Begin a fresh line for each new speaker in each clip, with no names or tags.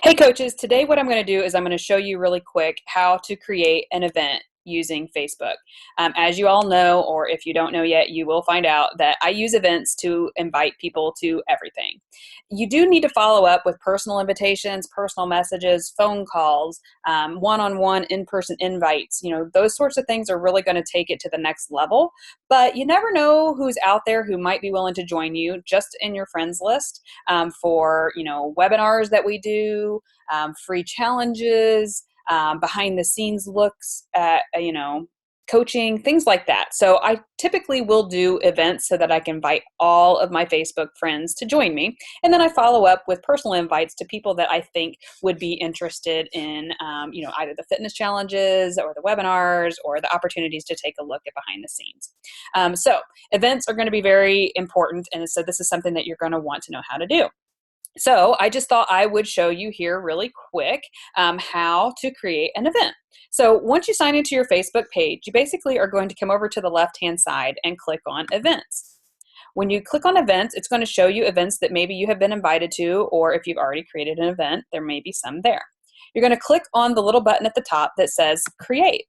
Hey coaches, today what I'm going to do is I'm going to show you really quick how to create an event using Facebook. As you all know, or if you don't know yet, you will find out that I use events to invite people to everything. You do need to follow up with personal invitations, personal messages, phone calls, one-on-one in-person invites. Those sorts of things are really going to take it to the next level, but you never know who's out there who might be willing to join you just in your friends list for webinars that we do, free challenges, behind the scenes looks at coaching, things like that. So I typically will do events so that I can invite all of my Facebook friends to join me, and then I follow up with personal invites to people that I think would be interested in either the fitness challenges or the webinars or the opportunities to take a look at behind the scenes. So events are going to be very important, and so this is something that you're going to want to know how to do. So I just thought I would show you here really quick how to create an event. So once you sign into your Facebook page, you basically are going to come over to the left-hand side and click on events. When you click on events, it's going to show you events that maybe you have been invited to, or if you've already created an event, there may be some there. You're going to click on the little button at the top that says create.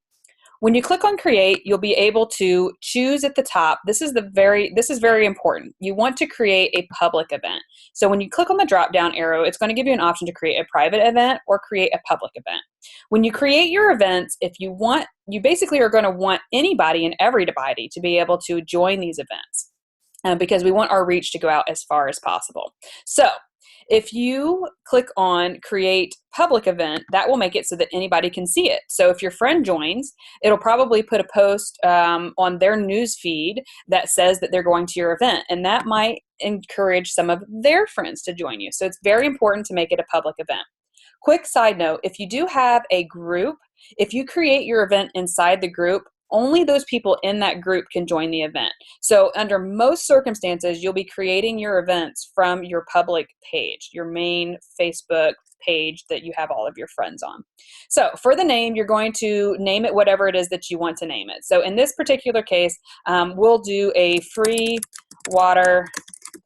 When you click on create, you'll be able to choose at the top. This is very important. You want to create a public event. So when you click on the drop down arrow, it's going to give you an option to create a private event or create a public event. When you create your events, you basically are going to want anybody and everybody to be able to join these events because we want our reach to go out as far as possible. So if you click on create public event, that will make it so that anybody can see it. So if your friend joins, it'll probably put a post on their news feed that says that they're going to your event, and that might encourage some of their friends to join you. So it's very important to make it a public event. Quick side note, if you do have a group, if you create your event inside the group, only those people in that group can join the event. So under most circumstances, you'll be creating your events from your public page, your main Facebook page that you have all of your friends on. So for the name, you're going to name it whatever it is that you want to name it. So in this particular case, we'll do a free water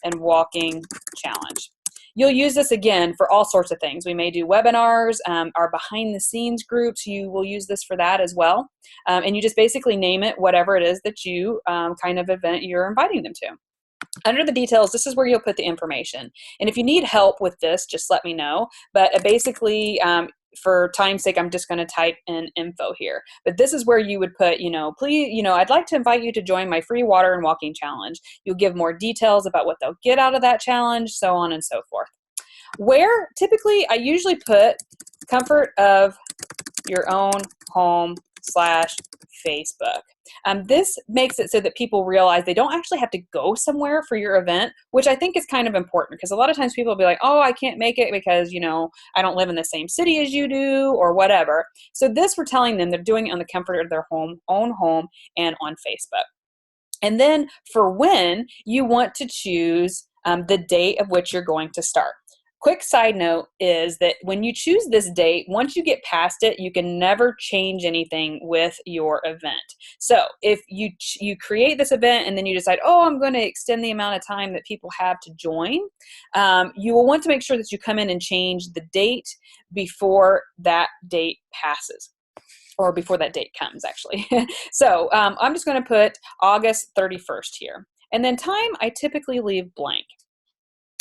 and walking challenge. You'll use this again for all sorts of things. We may do webinars, our behind the scenes groups, you will use this for that as well. And you just basically name it whatever it is that you kind of event you're inviting them to. Under the details, this is where you'll put the information. And if you need help with this, just let me know. But basically, for time's sake, I'm just going to type in info here. But this is where you would put, please, I'd like to invite you to join my free water and walking challenge. You'll give more details about what they'll get out of that challenge, so on and so forth. Where typically I usually put comfort of your own home / Facebook. This makes it so that people realize they don't actually have to go somewhere for your event, which I think is kind of important because a lot of times people will be like, oh, I can't make it because, I don't live in the same city as you do or whatever. So this, we're telling them they're doing it on the comfort of their own home and on Facebook. And then for when, you want to choose the date of which you're going to start. Quick side note is that when you choose this date, once you get past it, you can never change anything with your event. So if you create this event and then you decide, oh, I'm going to extend the amount of time that people have to join, you will want to make sure that you come in and change the date before that date passes. Or before that date comes, actually. So I'm just going to put August 31st here. And then time, I typically leave blank.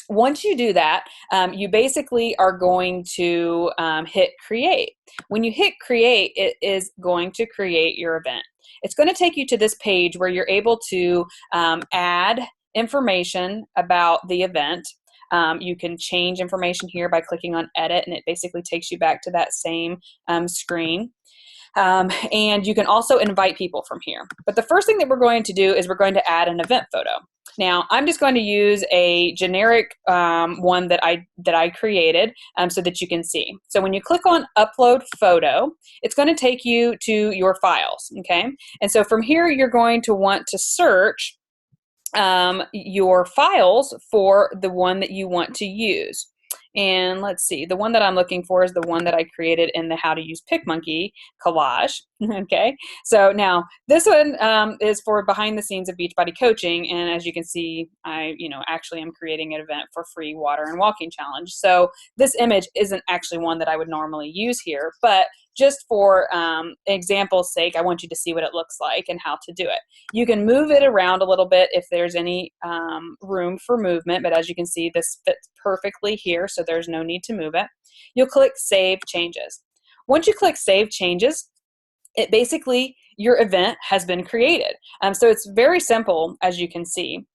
Once you do that, you basically are going to hit create. When you hit create, it is going to create your event. It's going to take you to this page where you're able to add information about the event. You can change information here by clicking on edit, and it basically takes you back to that same screen. And you can also invite people from here. But the first thing that we're going to do is we're going to add an event photo. Now, I'm just going to use a generic one that I created so that you can see. So when you click on Upload Photo, it's going to take you to your files, okay? And so from here, you're going to want to search your files for the one that you want to use. And let's see, the one that I'm looking for is the one that I created in the How to Use PicMonkey collage. Okay, so now this one is for behind the scenes of Beachbody coaching. And as you can see, I, actually am creating an event for free water and walking challenge. So this image isn't actually one that I would normally use here, but just for example's sake, I want you to see what it looks like and how to do it. You can move it around a little bit if there's any room for movement, but as you can see, this fits perfectly here, so there's no need to move it. You'll click Save Changes. Once you click Save Changes, it basically, your event has been created. So it's very simple, as you can see.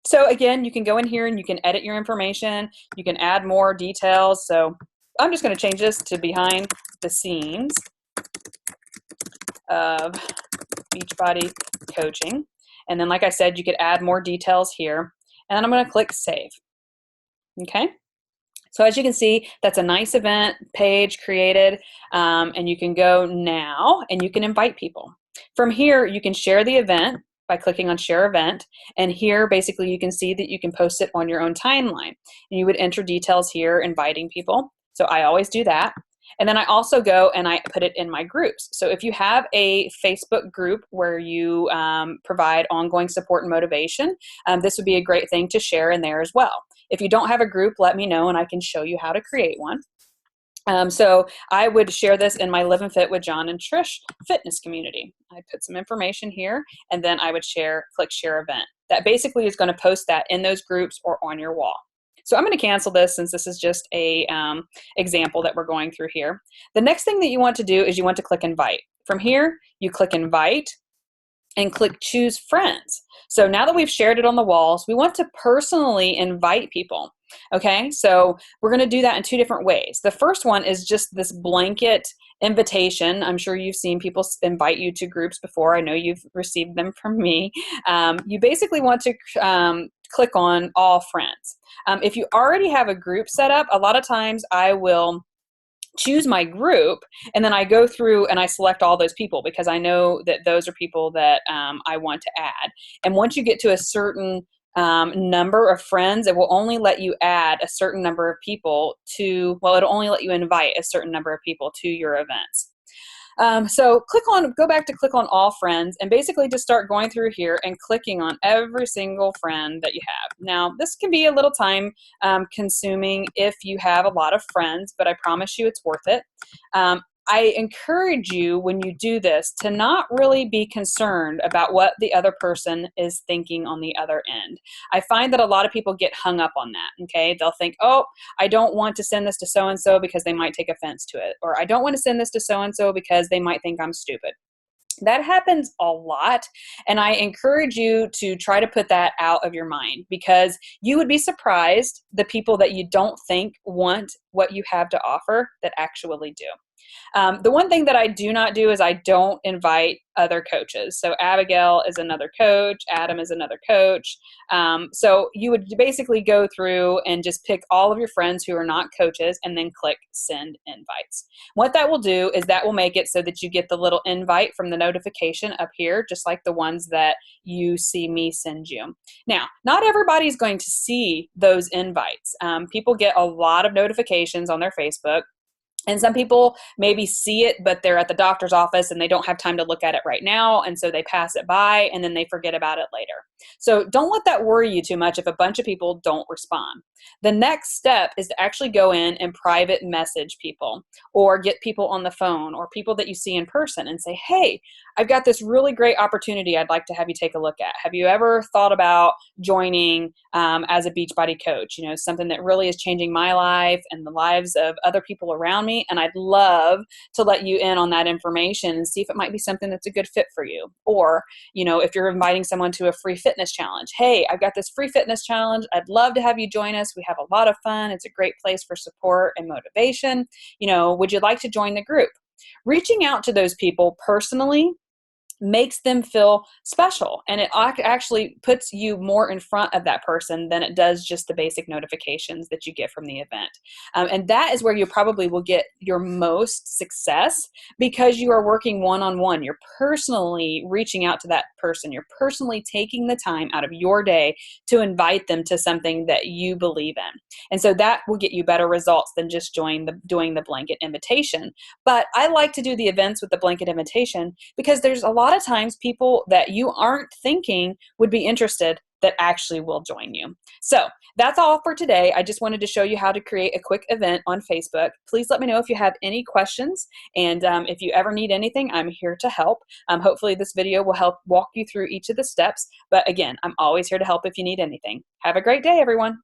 So again, you can go in here and you can edit your information. You can add more details. So I'm just going to change this to behind the scenes of Beachbody coaching. And then, like I said, you could add more details here. And then I'm going to click Save. Okay. So as you can see, that's a nice event page created, and you can go now and you can invite people. From here, you can share the event by clicking on Share Event, and here basically you can see that you can post it on your own timeline. And you would enter details here inviting people. So I always do that. And then I also go and I put it in my groups. So if you have a Facebook group where you provide ongoing support and motivation, this would be a great thing to share in there as well. If you don't have a group, let me know and I can show you how to create one. So I would share this in my Live and Fit with John and Trish fitness community. I put some information here and then I would click Share Event. That basically is going to post that in those groups or on your wall. So I'm going to cancel this since this is just a example that we're going through here. The next thing that you want to do is you want to click Invite. From here, you click Invite and click Choose Friends. So now that we've shared it on the walls, we want to personally invite people. Okay, so we're going to do that in two different ways. The first one is just this blanket invitation. I'm sure you've seen people invite you to groups before. I know you've received them from me. You basically want to click on All Friends. If you already have a group set up, a lot of times I will choose my group and then I go through and I select all those people because I know that those are people that I want to add. And once you get to a certain number of friends, it will only let you add a certain number of people to, well, it'll only let you invite a certain number of people to your events. So go back to click on All Friends and basically just start going through here and clicking on every single friend that you have. Now, this can be a little time consuming if you have a lot of friends, but I promise you it's worth it. I encourage you when you do this to not really be concerned about what the other person is thinking on the other end. I find that a lot of people get hung up on that, okay? They'll think, oh, I don't want to send this to so-and-so because they might take offense to it, or I don't want to send this to so-and-so because they might think I'm stupid. That happens a lot, and I encourage you to try to put that out of your mind because you would be surprised the people that you don't think want what you have to offer that actually do. The one thing that I do not do is I don't invite other coaches. So Abigail is another coach, Adam is another coach. So you would basically go through and just pick all of your friends who are not coaches and then click Send Invites. What that will do is that will make it so that you get the little invite from the notification up here, just like the ones that you see me send you. Now, not everybody's going to see those invites. People get a lot of notifications on their Facebook. And some people maybe see it, but they're at the doctor's office and they don't have time to look at it right now. And so they pass it by and then they forget about it later. So don't let that worry you too much if a bunch of people don't respond. The next step is to actually go in and private message people or get people on the phone or people that you see in person and say, hey, I've got this really great opportunity I'd like to have you take a look at. Have you ever thought about joining as a Beachbody coach? You know, something that really is changing my life and the lives of other people around me. And I'd love to let you in on that information and see if it might be something that's a good fit for you. Or, you know, if you're inviting someone to a free fitness challenge, hey, I've got this free fitness challenge. I'd love to have you join us. We have a lot of fun. It's a great place for support and motivation. You know, would you like to join the group? Reaching out to those people personally makes them feel special, and it actually puts you more in front of that person than it does just the basic notifications that you get from the event. And that is where you probably will get your most success, because you are working one-on-one. You're personally reaching out to that person. You're personally taking the time out of your day to invite them to something that you believe in. And so that will get you better results than just doing the blanket invitation. But I like to do the events with the blanket invitation because there's a lot of times people that you aren't thinking would be interested that actually will join you. So that's all for today. I just wanted to show you how to create a quick event on Facebook. Please let me know if you have any questions. And if you ever need anything, I'm here to help. Hopefully this video will help walk you through each of the steps. But again, I'm always here to help if you need anything. Have a great day, everyone.